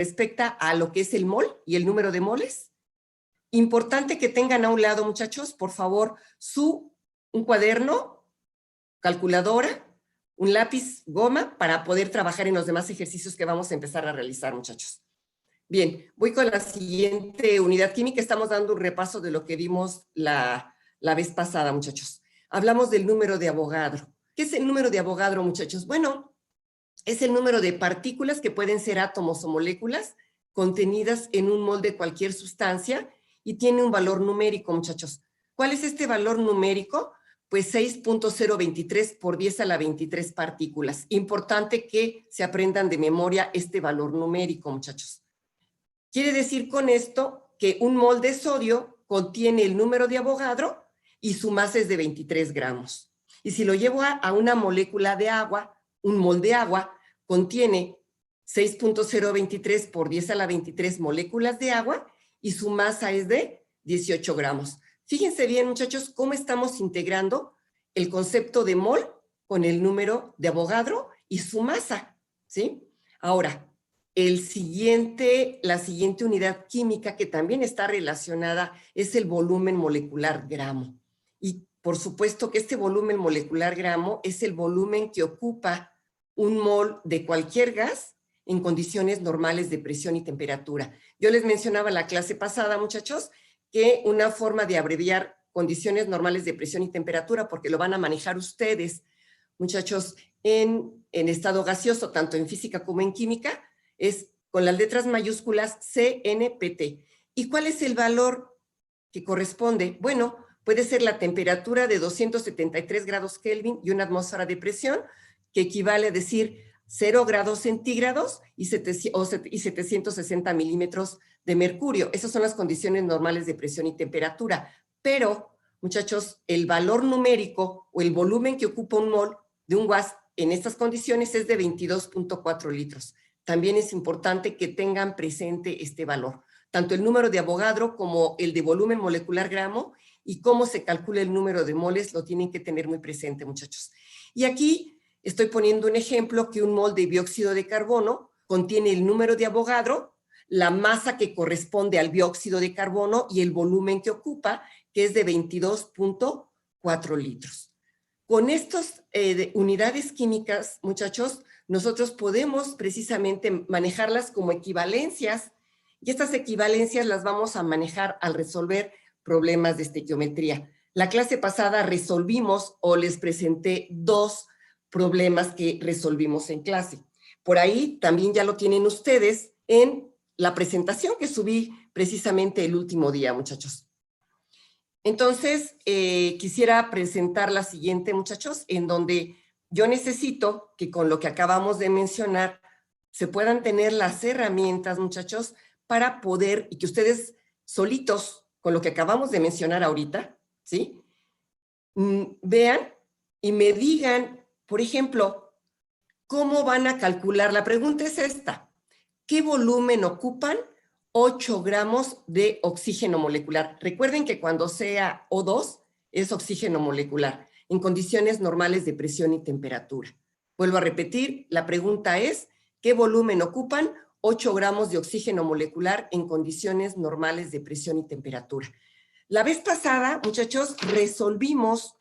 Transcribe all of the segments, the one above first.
respecta a lo que es el mol y el número de moles. Importante que tengan a un lado, muchachos, por favor, un cuaderno, calculadora, un lápiz, goma, para poder trabajar en los demás ejercicios que vamos a empezar a realizar, muchachos. Bien, voy con la siguiente unidad química. Estamos dando un repaso de lo que vimos la vez pasada, muchachos. Hablamos del número de Avogadro. ¿Qué es el número de Avogadro, muchachos? Bueno, es el número de partículas que pueden ser átomos o moléculas contenidas en un mol de cualquier sustancia y tiene un valor numérico, muchachos. ¿Cuál es este valor numérico? Pues 6.023 por 10 a la 23 partículas. Importante que se aprendan de memoria este valor numérico, muchachos. Quiere decir con esto que un mol de sodio contiene el número de Avogadro y su masa es de 23 gramos. Y si lo llevo a una molécula de agua, un mol de agua contiene 6.023 por 10 a la 23 moléculas de agua y su masa es de 18 gramos. Fíjense bien, muchachos, cómo estamos integrando el concepto de mol con el número de Avogadro y su masa, ¿sí? Ahora, la siguiente unidad química que también está relacionada es el volumen molecular gramo. Y por supuesto que este volumen molecular gramo es el volumen que ocupa un mol de cualquier gas en condiciones normales de presión y temperatura. Yo les mencionaba la clase pasada, muchachos, que una forma de abreviar condiciones normales de presión y temperatura, porque lo van a manejar ustedes, muchachos, en estado gaseoso, tanto en física como en química, es con las letras mayúsculas CNPT. ¿Y cuál es el valor que corresponde? Bueno, puede ser la temperatura de 273 grados Kelvin y una atmósfera de presión, que equivale a decir 0 grados centígrados y 760 milímetros de mercurio. Esas son las condiciones normales de presión y temperatura. Pero, muchachos, el valor numérico o el volumen que ocupa un mol de un gas en estas condiciones es de 22.4 litros. También es importante que tengan presente este valor, tanto el número de Avogadro como el de volumen molecular gramo, y cómo se calcula el número de moles lo tienen que tener muy presente, muchachos. Y aquí estoy poniendo un ejemplo que un mol de dióxido de carbono contiene el número de Avogadro, la masa que corresponde al dióxido de carbono y el volumen que ocupa, que es de 22.4 litros. Con estas unidades químicas, muchachos, nosotros podemos precisamente manejarlas como equivalencias, y estas equivalencias las vamos a manejar al resolver problemas de estequiometría. La clase pasada resolvimos o les presenté 2 problemas que resolvimos en clase. Por ahí también ya lo tienen ustedes en la presentación que subí precisamente el último día, muchachos. Entonces, quisiera presentar la siguiente, muchachos, en donde yo necesito que con lo que acabamos de mencionar se puedan tener las herramientas, muchachos, para poder, y que ustedes solitos, con lo que acabamos de mencionar ahorita, ¿sí? Vean y me digan, por ejemplo, ¿cómo van a calcular? La pregunta es esta: ¿qué volumen ocupan 8 gramos de oxígeno molecular? Recuerden que cuando sea O2 es oxígeno molecular en condiciones normales de presión y temperatura. Vuelvo a repetir, la pregunta es: ¿qué volumen ocupan 8 gramos de oxígeno molecular en condiciones normales de presión y temperatura? La vez pasada, muchachos, resolvimos,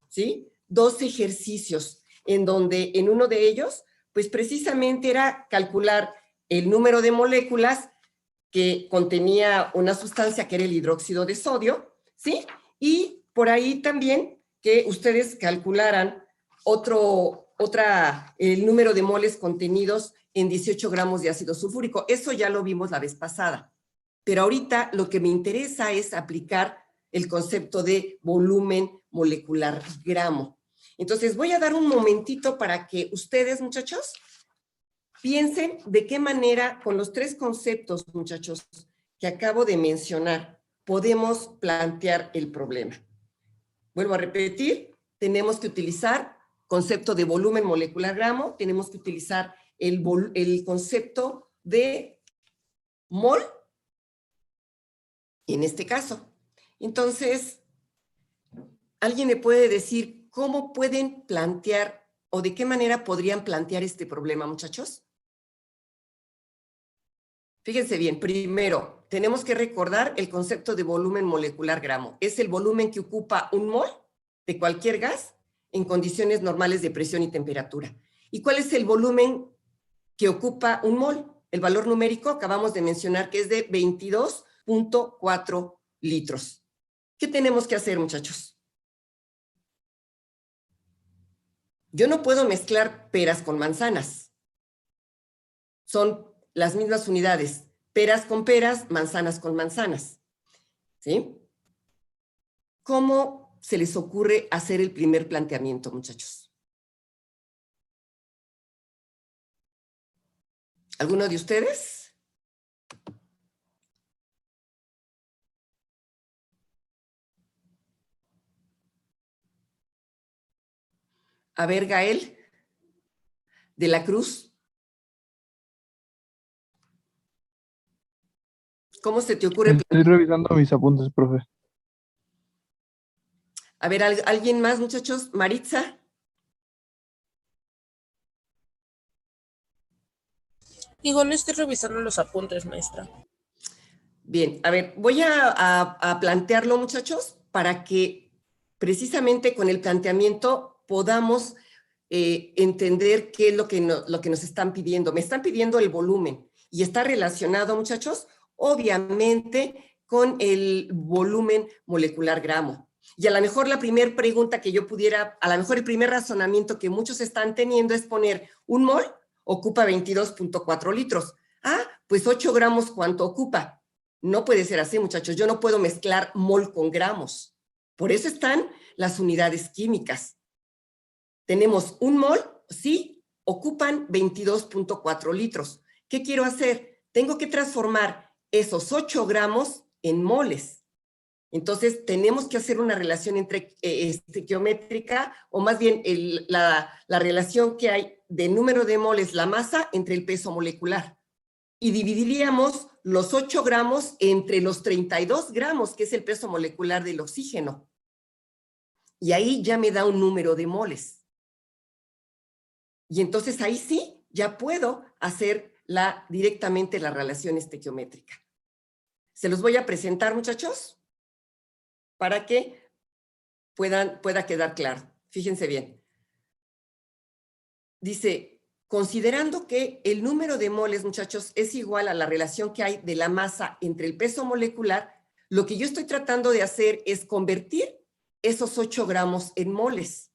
¿sí?, 2 ejercicios en donde en uno de ellos, pues precisamente era calcular el número de moléculas que contenía una sustancia que era el hidróxido de sodio, ¿sí? Y por ahí también que ustedes calcularan el número de moles contenidos en 18 gramos de ácido sulfúrico. Eso ya lo vimos la vez pasada. Pero ahorita lo que me interesa es aplicar el concepto de volumen molecular gramo. Entonces voy a dar un momentito para que ustedes, muchachos, piensen de qué manera, con los 3 conceptos, muchachos, que acabo de mencionar, podemos plantear el problema. Vuelvo a repetir, tenemos que utilizar concepto de volumen molecular gramo, tenemos que utilizar el concepto de mol, en este caso. Entonces, ¿alguien me puede decir cómo pueden plantear o de qué manera podrían plantear este problema, muchachos? Fíjense bien, primero, tenemos que recordar el concepto de volumen molecular gramo. Es el volumen que ocupa un mol de cualquier gas en condiciones normales de presión y temperatura. ¿Y cuál es el volumen que ocupa un mol? El valor numérico acabamos de mencionar que es de 22.4 litros. ¿Qué tenemos que hacer, muchachos? Yo no puedo mezclar peras con manzanas. Son las mismas unidades. Peras con peras, manzanas con manzanas. ¿Sí? ¿Cómo se les ocurre hacer el primer planteamiento, muchachos? ¿Alguno de ustedes? A ver, Gael, de la Cruz. ¿Cómo se te ocurre? Estoy revisando mis apuntes, profe. A ver, ¿alguien más, muchachos? Maritza. Igual estoy revisando los apuntes, maestra. Bien, a ver, voy a plantearlo, muchachos, para que precisamente con el planteamiento podamos entender qué es lo que nos están pidiendo. Me están pidiendo el volumen y está relacionado, muchachos, obviamente con el volumen molecular gramo. Y a lo mejor la primera pregunta que yo pudiera, a lo mejor el primer razonamiento que muchos están teniendo es poner un mol ocupa 22.4 litros. Ah, pues 8 gramos, ¿cuánto ocupa? No puede ser así, muchachos. Yo no puedo mezclar mol con gramos. Por eso están las unidades químicas. Tenemos un mol, sí, ocupan 22.4 litros. ¿Qué quiero hacer? Tengo que transformar esos 8 gramos en moles. Entonces, tenemos que hacer una relación entre estequiométrica, o más bien la relación que hay de número de moles, la masa, entre el peso molecular. Y dividiríamos los 8 gramos entre los 32 gramos, que es el peso molecular del oxígeno. Y ahí ya me da un número de moles. Y entonces ahí sí, ya puedo hacer directamente la relación estequiométrica. Se los voy a presentar, muchachos, para que pueda quedar claro. Fíjense bien. Dice, considerando que el número de moles, muchachos, es igual a la relación que hay de la masa entre el peso molecular, lo que yo estoy tratando de hacer es convertir esos 8 gramos en moles,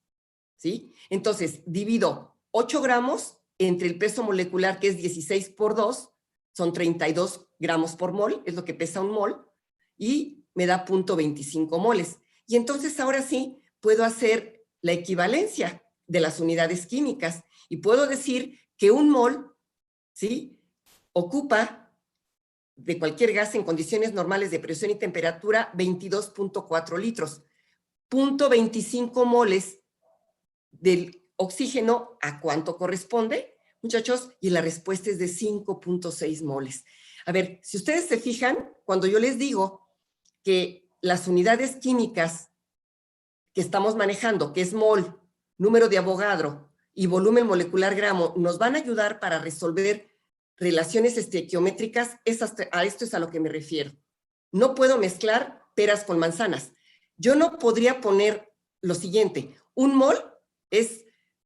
¿sí? Entonces, divido 8 gramos entre el peso molecular, que es 16 por 2, son 32 gramos por mol, es lo que pesa un mol, y me da 0.25 moles. Y entonces ahora sí puedo hacer la equivalencia de las unidades químicas y puedo decir que un mol, ¿sí?, ocupa de cualquier gas en condiciones normales de presión y temperatura 22.4 litros. 0.25 moles del oxígeno, ¿a cuánto corresponde, muchachos? Y la respuesta es de 5.6 moles. A ver, si ustedes se fijan, cuando yo les digo que las unidades químicas que estamos manejando, que es mol, número de Avogadro y volumen molecular gramo, nos van a ayudar para resolver relaciones estequiométricas, a esto es a lo que me refiero. No puedo mezclar peras con manzanas. Yo no podría poner lo siguiente, un mol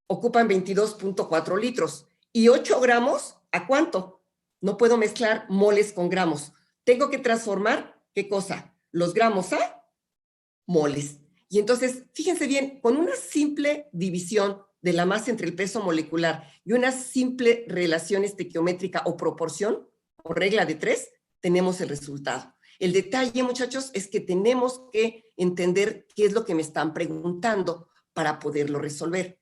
ocupan 22.4 litros y 8 gramos, ¿a cuánto? No puedo mezclar moles con gramos. Tengo que transformar, ¿qué cosa? Los gramos a moles. Y entonces, fíjense bien, con una simple división de la masa entre el peso molecular y una simple relación estequiométrica o proporción, o regla de 3, tenemos el resultado. El detalle, muchachos, es que tenemos que entender qué es lo que me están preguntando para poderlo resolver.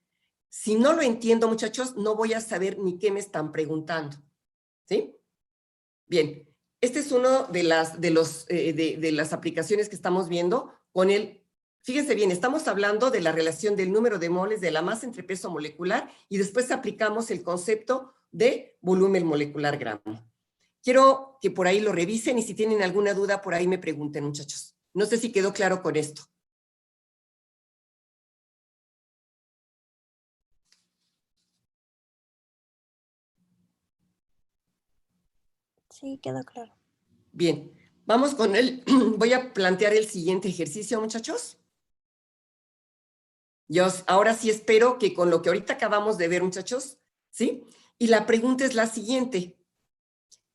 Si no lo entiendo, muchachos, no voy a saber ni qué me están preguntando. ¿Sí? Bien, este es uno de las aplicaciones que estamos viendo con fíjense bien, estamos hablando de la relación del número de moles de la masa entre peso molecular y después aplicamos el concepto de volumen molecular gramo. Quiero que por ahí lo revisen y si tienen alguna duda por ahí me pregunten, muchachos. No sé si quedó claro con esto. Sí, quedó claro. Bien, vamos con voy a plantear el siguiente ejercicio, muchachos. Yo ahora sí espero que con lo que ahorita acabamos de ver, muchachos, ¿sí? Y la pregunta es la siguiente.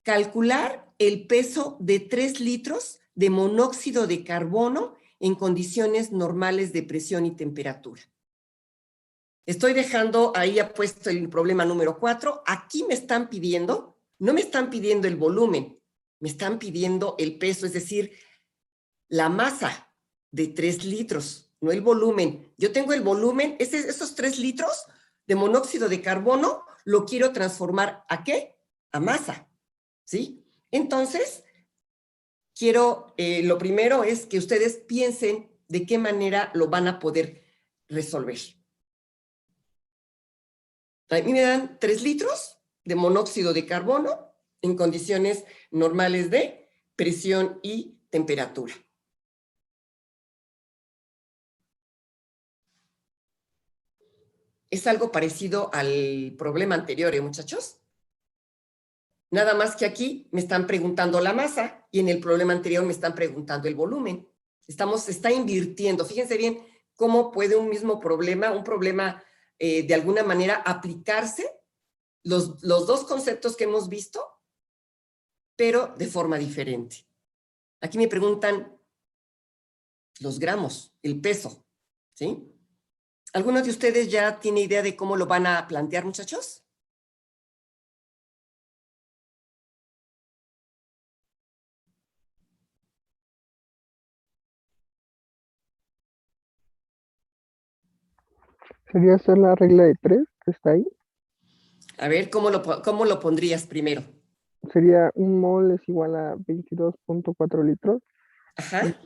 Calcular el peso de 3 litros de monóxido de carbono en condiciones normales de presión y temperatura. Estoy dejando ahí apuesto el problema número 4. Aquí me están pidiendo, no me están pidiendo el volumen, me están pidiendo el peso, es decir, la masa de 3 litros, no el volumen. Yo tengo el volumen, esos 3 litros de monóxido de carbono, lo quiero transformar ¿a qué? A masa, ¿sí? Entonces, quiero, lo primero es que ustedes piensen de qué manera lo van a poder resolver. A mí me dan 3 litros de monóxido de carbono en condiciones normales de presión y temperatura. Es algo parecido al problema anterior, muchachos? Nada más que aquí me están preguntando la masa y en el problema anterior me están preguntando el volumen. Se está invirtiendo. Fíjense bien cómo puede un mismo problema, de alguna manera aplicarse los dos conceptos que hemos visto, pero de forma diferente. Aquí me preguntan los gramos, el peso, ¿sí? ¿Alguno de ustedes ya tiene idea de cómo lo van a plantear, muchachos? ¿Sería hacer la regla de 3 que está ahí? A ver, ¿cómo lo pondrías primero? Sería un mol es igual a 22.4 litros. Ajá.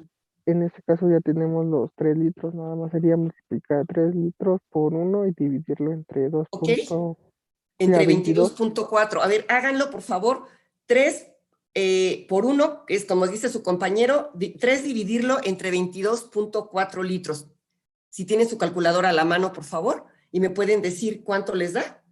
En este caso ya tenemos los 3 litros, nada más sería multiplicar 3 litros por 1 y dividirlo entre 2. Ok. Sería Entre 22. 22.4. A ver, háganlo, por favor. 3 por 1, que es como dice su compañero, 3 dividirlo entre 22.4 litros. Si tienen su calculadora a la mano, por favor, y me pueden decir cuánto les da.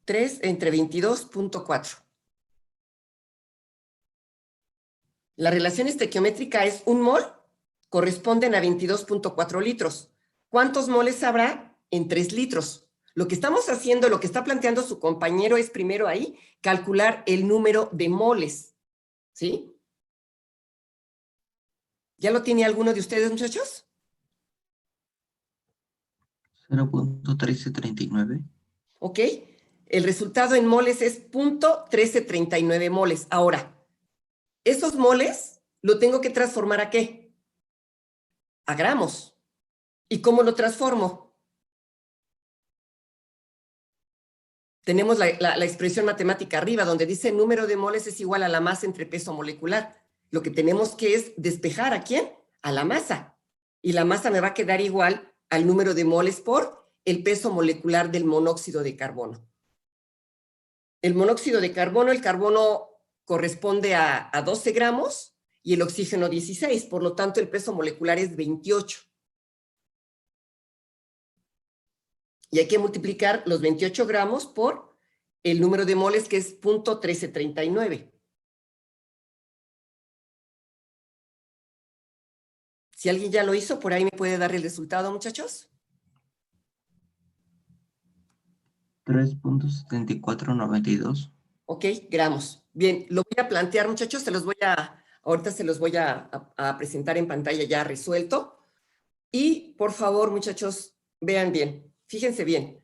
Tres entre 22.4. La relación estequiométrica es un mol, corresponden a 22.4 litros. ¿Cuántos moles habrá en 3 litros? Lo que estamos haciendo, lo que está planteando su compañero es primero ahí calcular el número de moles, ¿sí? ¿Ya lo tiene alguno de ustedes, muchachos? 0.1339. Ok. El resultado en moles es 0.1339 moles. Ahora, esos moles lo tengo que transformar ¿a qué? A gramos. ¿Y cómo lo transformo? Tenemos la expresión matemática arriba, donde dice número de moles es igual a la masa entre peso molecular. Lo que tenemos que es despejar ¿a quién? A la masa. Y la masa me va a quedar igual al número de moles por el peso molecular del monóxido de carbono. El monóxido de carbono, el carbono corresponde a 12 gramos y el oxígeno 16, por lo tanto el peso molecular es 28. Y hay que multiplicar los 28 gramos por el número de moles, que es 0.1339. Si alguien ya lo hizo, por ahí me puede dar el resultado, muchachos. 3.7492. Ok, gramos. Bien, lo voy a plantear, muchachos, ahorita se los voy a presentar en pantalla ya resuelto. Y, por favor, muchachos, vean bien, fíjense bien.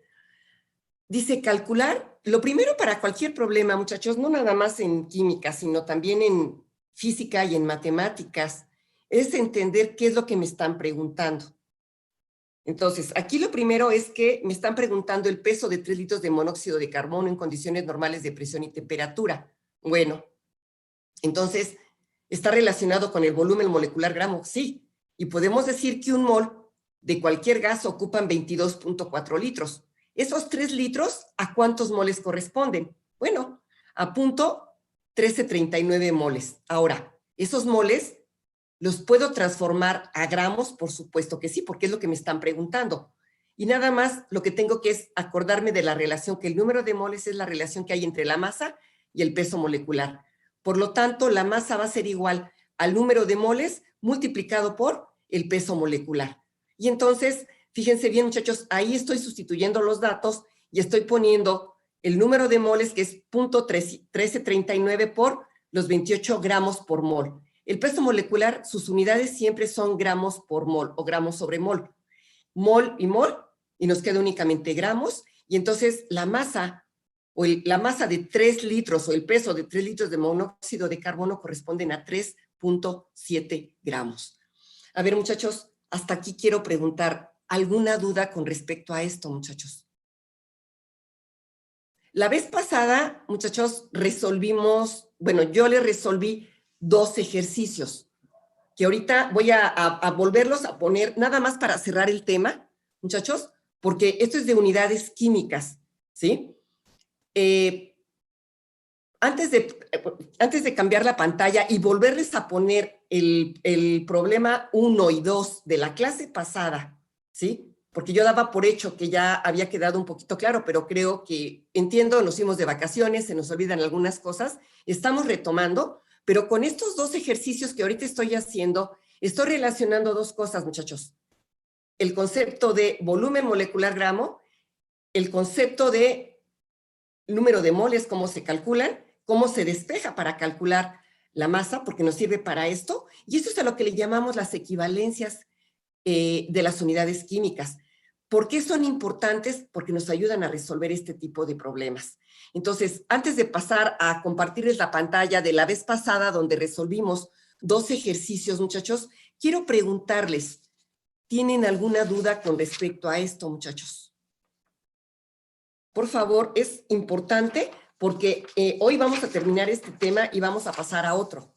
Dice calcular, lo primero para cualquier problema, muchachos, no nada más en química, sino también en física y en matemáticas, es entender qué es lo que me están preguntando. Entonces, aquí lo primero es que me están preguntando el peso de 3 litros de monóxido de carbono en condiciones normales de presión y temperatura. Bueno, entonces, ¿está relacionado con el volumen molecular gramo? Sí. Y podemos decir que un mol de cualquier gas ocupan 22.4 litros. ¿Esos 3 litros a cuántos moles corresponden? Bueno, a 0.1339 moles. Ahora, esos moles ¿Los puedo transformar a gramos? Por supuesto que sí, porque es lo que me están preguntando. Y nada más lo que tengo que es acordarme de la relación, que el número de moles es la relación que hay entre la masa y el peso molecular. Por lo tanto, la masa va a ser igual al número de moles multiplicado por el peso molecular. Y entonces, fíjense bien, muchachos, ahí estoy sustituyendo los datos y estoy poniendo el número de moles, que es 0.1339 por los 28 gramos por mol. El peso molecular, sus unidades siempre son gramos por mol o gramos sobre mol. Mol, y nos queda únicamente gramos, y entonces la masa la masa de 3 litros o el peso de 3 litros de monóxido de carbono corresponden a 3.7 gramos. A ver, muchachos, hasta aquí quiero preguntar, ¿alguna duda con respecto a esto, muchachos? La vez pasada, muchachos, yo les resolví 2 ejercicios, que ahorita voy a volverlos a poner, nada más para cerrar el tema, muchachos, porque esto es de unidades químicas, ¿sí? Antes de cambiar la pantalla y volverles a poner el problema 1 y 2 de la clase pasada, ¿sí? Porque yo daba por hecho que ya había quedado un poquito claro, pero creo que, entiendo, nos fuimos de vacaciones, se nos olvidan algunas cosas, estamos retomando, pero con estos 2 ejercicios que ahorita estoy haciendo, estoy relacionando 2 cosas, muchachos. El concepto de volumen molecular gramo, el concepto de número de moles, cómo se calculan, cómo se despeja para calcular la masa, porque nos sirve para esto, y esto es a lo que le llamamos las equivalencias de las unidades químicas. ¿Por qué son importantes? Porque nos ayudan a resolver este tipo de problemas. Entonces, antes de pasar a compartirles la pantalla de la vez pasada donde resolvimos 2 ejercicios, muchachos, quiero preguntarles, ¿tienen alguna duda con respecto a esto, muchachos? Por favor, es importante porque hoy vamos a terminar este tema y vamos a pasar a otro.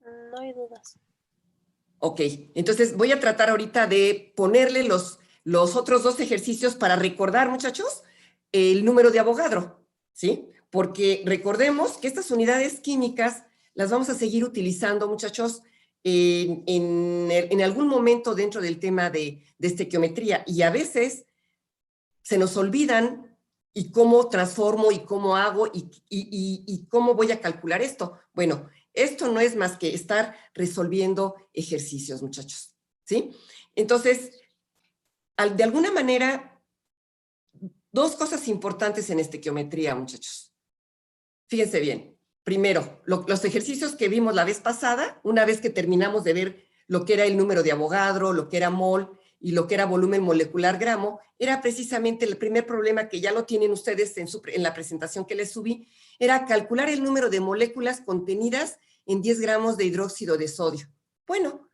No hay dudas. Ok, entonces voy a tratar ahorita de ponerle los otros 2 ejercicios para recordar, muchachos, el número de Avogadro, ¿sí? Porque recordemos que estas unidades químicas las vamos a seguir utilizando, muchachos, en algún momento dentro del tema de estequiometría, y a veces se nos olvidan y cómo transformo y cómo hago y cómo voy a calcular esto. Bueno, esto no es más que estar resolviendo ejercicios, muchachos, ¿sí? Entonces, de alguna manera, 2 cosas importantes en estequiometría, muchachos. Fíjense bien. Primero, los ejercicios que vimos la vez pasada, una vez que terminamos de ver lo que era el número de Avogadro, lo que era mol y lo que era volumen molecular gramo, era precisamente el primer problema que ya lo tienen ustedes en la presentación que les subí, era calcular el número de moléculas contenidas en 10 gramos de hidróxido de sodio. Bueno,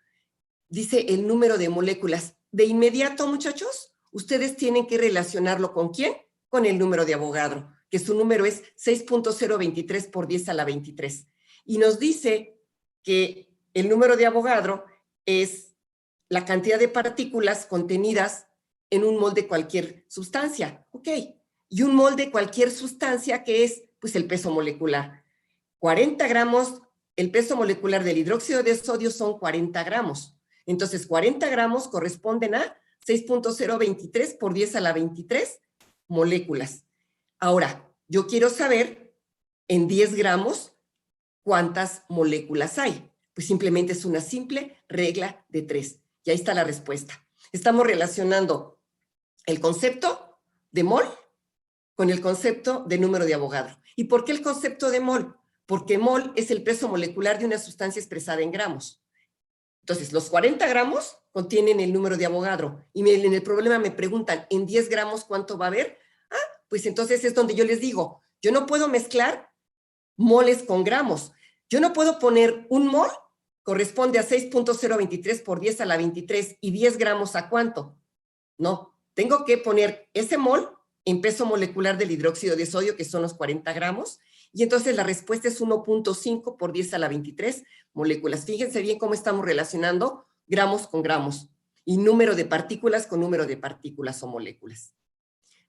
dice el número de moléculas. De inmediato, muchachos, ustedes tienen que relacionarlo ¿con quién? Con el número de Avogadro, que su número es 6.023 por 10 a la 23. Y nos dice que el número de Avogadro es la cantidad de partículas contenidas en un mol de cualquier sustancia. Ok, y un mol de cualquier sustancia, que es pues el peso molecular. 40 gramos, el peso molecular del hidróxido de sodio son 40 gramos. Entonces, 40 gramos corresponden a 6.023 por 10 a la 23 moléculas. Ahora, yo quiero saber en 10 gramos cuántas moléculas hay. Pues simplemente es una simple regla de 3. Y ahí está la respuesta. Estamos relacionando el concepto de mol con el concepto de número de Avogadro. ¿Y por qué el concepto de mol? Porque mol es el peso molecular de una sustancia expresada en gramos. Entonces, los 40 gramos contienen el número de Avogadro. Y en el problema me preguntan, ¿en 10 gramos cuánto va a haber? Pues entonces es donde yo les digo, yo no puedo mezclar moles con gramos. Yo no puedo poner un mol, corresponde a 6.023 por 10 a la 23, y 10 gramos ¿a cuánto? No, tengo que poner ese mol en peso molecular del hidróxido de sodio, que son los 40 gramos, y entonces la respuesta es 1.5 por 10 a la 23 moléculas. Fíjense bien cómo estamos relacionando gramos con gramos, y número de partículas con número de partículas o moléculas.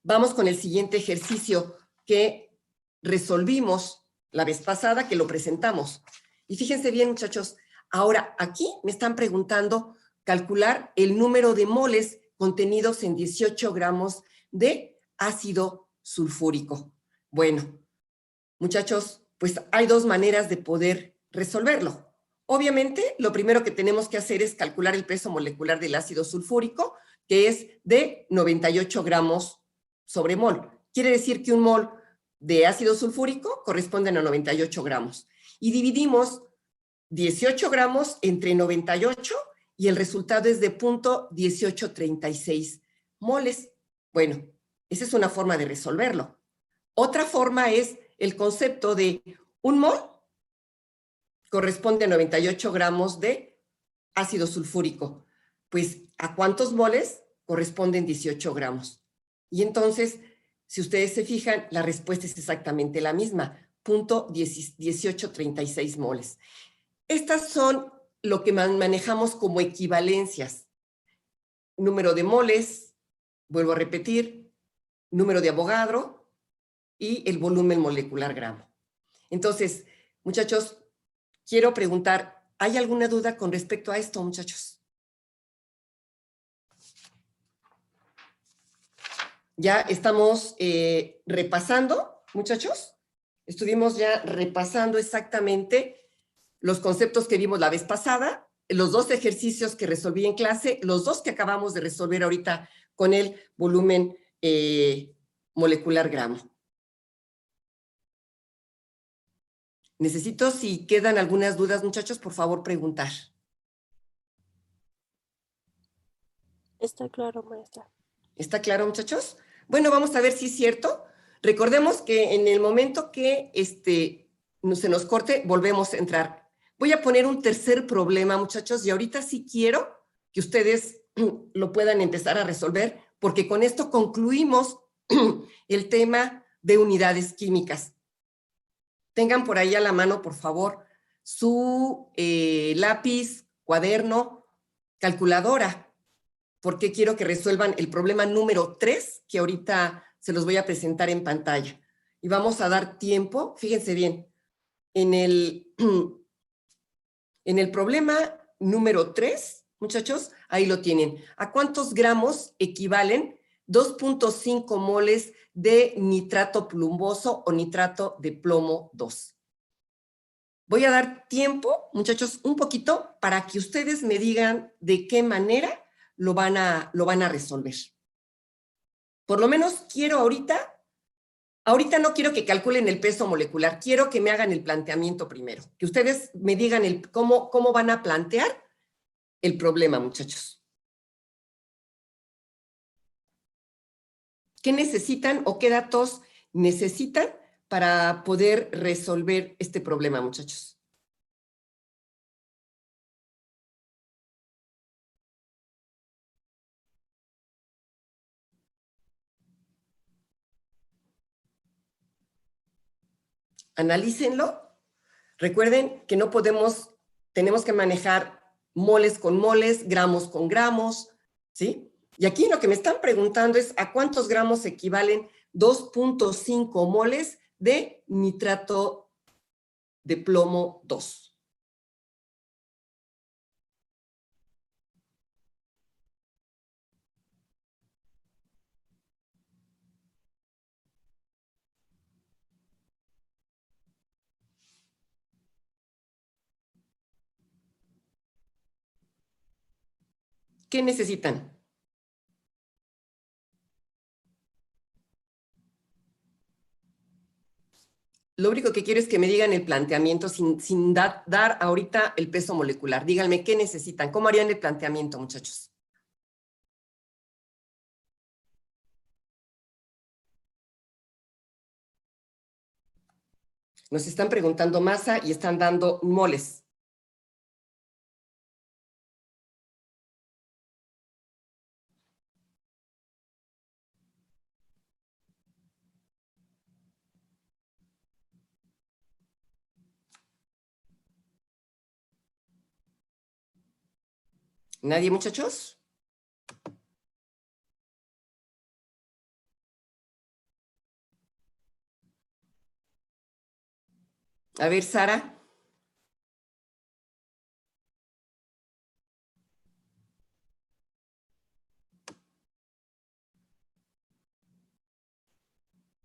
Vamos con el siguiente ejercicio que resolvimos la vez pasada, que lo presentamos. Y fíjense bien, muchachos, ahora aquí me están preguntando calcular el número de moles contenidos en 18 gramos de ácido sulfúrico. Bueno, muchachos, pues hay dos maneras de poder resolverlo. Obviamente, lo primero que tenemos que hacer es calcular el peso molecular del ácido sulfúrico, que es de 98 gramos sobre mol. Quiere decir que un mol de ácido sulfúrico corresponde a 98 gramos. Y dividimos 18 gramos entre 98 y el resultado es de 0.1836 moles. Bueno, esa es una forma de resolverlo. Otra forma es el concepto de un mol corresponde a 98 gramos de ácido sulfúrico. Pues, ¿a cuántos moles corresponden 18 gramos? Y entonces, si ustedes se fijan, la respuesta es exactamente la misma, 0.1836 moles. Estas son lo que manejamos como equivalencias. Número de moles, vuelvo a repetir, número de Avogadro y el volumen molecular gramo. Entonces, muchachos, quiero preguntar, ¿hay alguna duda con respecto a esto, muchachos? Ya estamos repasando, muchachos. Estuvimos ya repasando exactamente los conceptos que vimos la vez pasada, los dos ejercicios que resolví en clase, los dos que acabamos de resolver ahorita con el volumen molecular gramo. Necesito, si quedan algunas dudas, muchachos, por favor, preguntar. Está claro, maestra. ¿Está claro, muchachos? Bueno, vamos a ver si es cierto. Recordemos que en el momento que se nos corte, volvemos a entrar. Voy a poner un tercer problema, muchachos, y ahorita sí quiero que ustedes lo puedan empezar a resolver, porque con esto concluimos el tema de unidades químicas. Tengan por ahí a la mano, por favor, su lápiz, cuaderno, calculadora, porque quiero que resuelvan el problema número 3, que ahorita se los voy a presentar en pantalla. Y vamos a dar tiempo, fíjense bien, en el problema número 3, muchachos, ahí lo tienen. ¿A cuántos gramos equivalen 2.5 moles de nitrato plumboso o nitrato de plomo 2? Voy a dar tiempo, muchachos, un poquito para que ustedes me digan de qué manera lo van a resolver. Por lo menos quiero ahorita no quiero que calculen el peso molecular, quiero que me hagan el planteamiento primero, que ustedes me digan cómo van a plantear el problema, muchachos. ¿Qué necesitan o qué datos necesitan para poder resolver este problema, muchachos? Analícenlo. Recuerden que no tenemos que manejar moles con moles, gramos con gramos, ¿sí? Y aquí lo que me están preguntando es ¿a cuántos gramos equivalen 2.5 moles de nitrato de plomo 2? ¿Qué necesitan? Lo único que quiero es que me digan el planteamiento sin dar ahorita el peso molecular. Díganme qué necesitan. ¿Cómo harían el planteamiento, muchachos? Nos están preguntando masa y están dando moles. ¿Nadie, muchachos? A ver, Sara.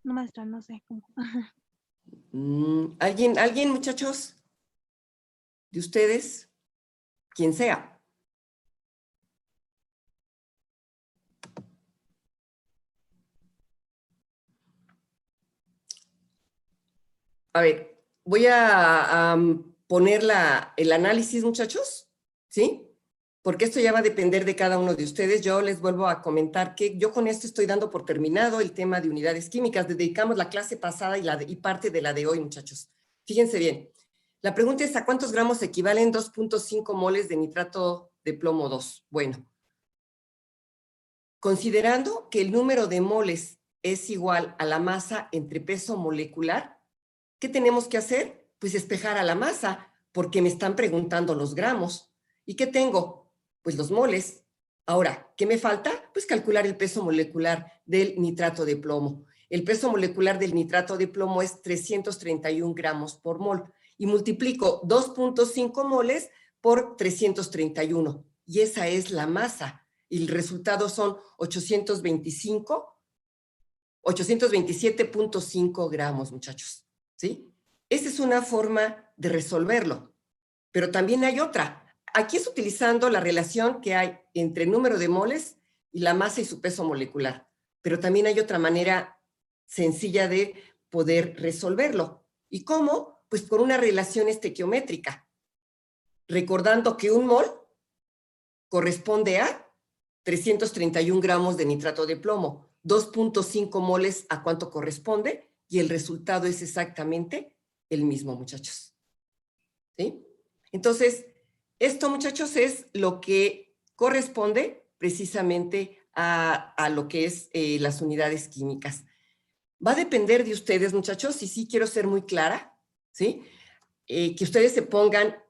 No, maestra, no sé cómo. ¿Alguien, muchachos? ¿De ustedes? Quien sea. A ver, voy a poner el análisis, muchachos, ¿sí? Porque esto ya va a depender de cada uno de ustedes. Yo les vuelvo a comentar que yo con esto estoy dando por terminado el tema de unidades químicas. Dedicamos la clase pasada y parte de la de hoy, muchachos. Fíjense bien. La pregunta es, ¿a cuántos gramos equivalen 2.5 moles de nitrato de plomo 2? Bueno, considerando que el número de moles es igual a la masa entre peso molecular, ¿qué tenemos que hacer? Pues despejar a la masa, porque me están preguntando los gramos. ¿Y qué tengo? Pues los moles. Ahora, ¿qué me falta? Pues calcular el peso molecular del nitrato de plomo. El peso molecular del nitrato de plomo es 331 gramos por mol. Y multiplico 2.5 moles por 331. Y esa es la masa. Y el resultado son 827.5 gramos, muchachos. ¿Sí? Esa es una forma de resolverlo. Pero también hay otra. Aquí es utilizando la relación que hay entre el número de moles y la masa y su peso molecular. Pero también hay otra manera sencilla de poder resolverlo. ¿Y cómo? Pues por una relación estequiométrica. Recordando que un mol corresponde a 331 gramos de nitrato de plomo. 2.5 moles, ¿a cuánto corresponde? Y el resultado es exactamente el mismo, muchachos. ¿Sí? Entonces, esto, muchachos, es lo que corresponde precisamente a lo que es las unidades químicas. Va a depender de ustedes, muchachos, y sí quiero ser muy clara, ¿sí? Que ustedes se pongan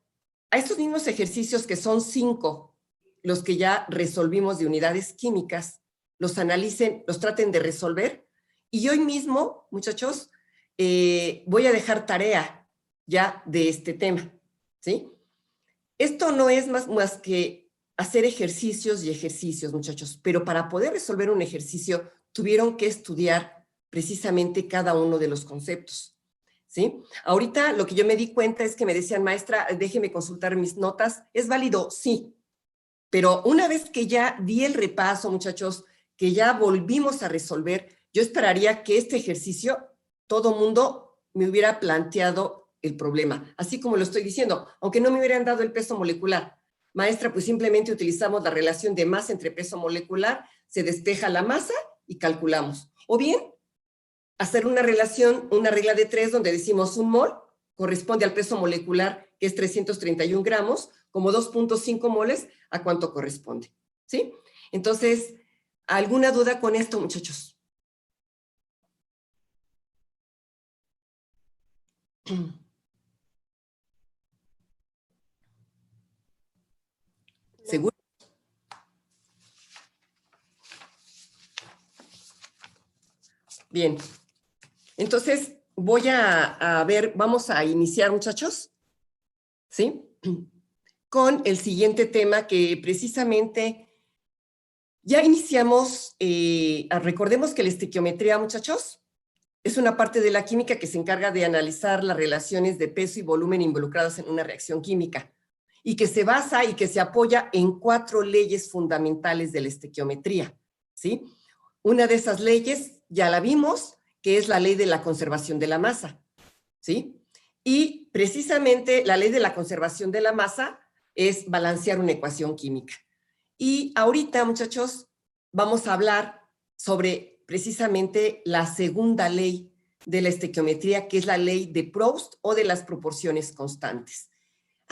a estos mismos ejercicios que son 5, los que ya resolvimos de unidades químicas, los analicen, los traten de resolver, y hoy mismo, muchachos, voy a dejar tarea ya de este tema, ¿sí? Esto no es más que hacer ejercicios y ejercicios, muchachos, pero para poder resolver un ejercicio tuvieron que estudiar precisamente cada uno de los conceptos, ¿sí? Ahorita lo que yo me di cuenta es que me decían, maestra, déjeme consultar mis notas. ¿Es válido? Sí. Pero una vez que ya di el repaso, muchachos, que ya volvimos a resolver, yo esperaría que este ejercicio todo mundo me hubiera planteado el problema, así como lo estoy diciendo, aunque no me hubieran dado el peso molecular. Maestra, pues simplemente utilizamos la relación de masa entre peso molecular, se despeja la masa y calculamos. O bien, hacer una relación, una regla de 3, donde decimos un mol corresponde al peso molecular, que es 331 gramos, como 2.5 moles, ¿a cuánto corresponde? ¿Sí? Entonces, ¿alguna duda con esto, muchachos? ¿Seguro? Bien. Entonces, voy a ver, vamos a iniciar, muchachos, ¿sí? Con el siguiente tema que precisamente ya iniciamos. Recordemos que la estequiometría, muchachos, es una parte de la química que se encarga de analizar las relaciones de peso y volumen involucradas en una reacción química y que se basa y que se apoya en 4 leyes fundamentales de la estequiometría, ¿sí? Una de esas leyes ya la vimos, que es la ley de la conservación de la masa, ¿sí? Y precisamente la ley de la conservación de la masa es balancear una ecuación química. Y ahorita, muchachos, vamos a hablar sobre precisamente la segunda ley de la estequiometría, que es la ley de Proust o de las proporciones constantes.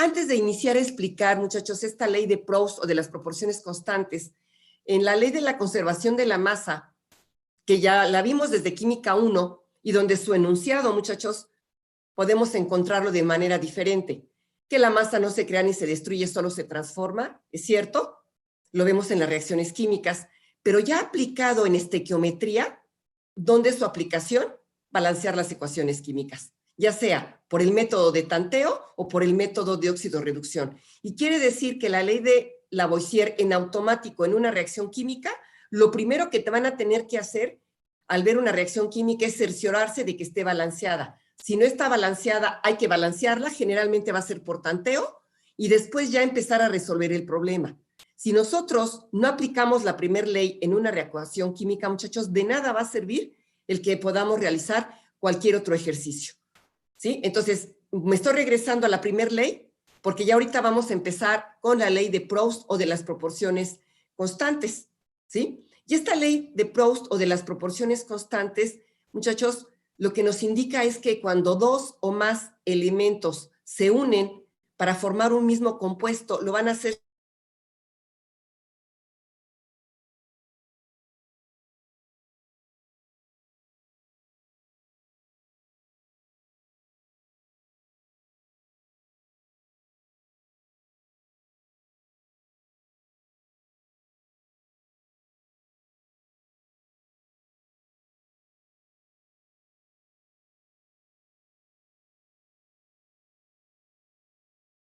Antes de iniciar a explicar, muchachos, esta ley de Proust o de las proporciones constantes, en la ley de la conservación de la masa, que ya la vimos desde Química 1, y donde su enunciado, muchachos, podemos encontrarlo de manera diferente, que la masa no se crea ni se destruye, solo se transforma, ¿es cierto? Lo vemos en las reacciones químicas, pero ya aplicado en estequiometría, ¿dónde es su aplicación? Balancear las ecuaciones químicas, ya sea por el método de tanteo o por el método de óxido-reducción. Y quiere decir que la ley de Lavoisier en automático en una reacción química, lo primero que te van a tener que hacer al ver una reacción química es cerciorarse de que esté balanceada. Si no está balanceada, hay que balancearla, generalmente va a ser por tanteo, y después ya empezar a resolver el problema. Si nosotros no aplicamos la primera ley en una reacción química, muchachos, de nada va a servir el que podamos realizar cualquier otro ejercicio, ¿sí? Entonces, me estoy regresando a la primera ley, porque ya ahorita vamos a empezar con la ley de Proust o de las proporciones constantes, ¿sí? Y esta ley de Proust o de las proporciones constantes, muchachos, lo que nos indica es que cuando dos o más elementos se unen para formar un mismo compuesto, lo van a hacer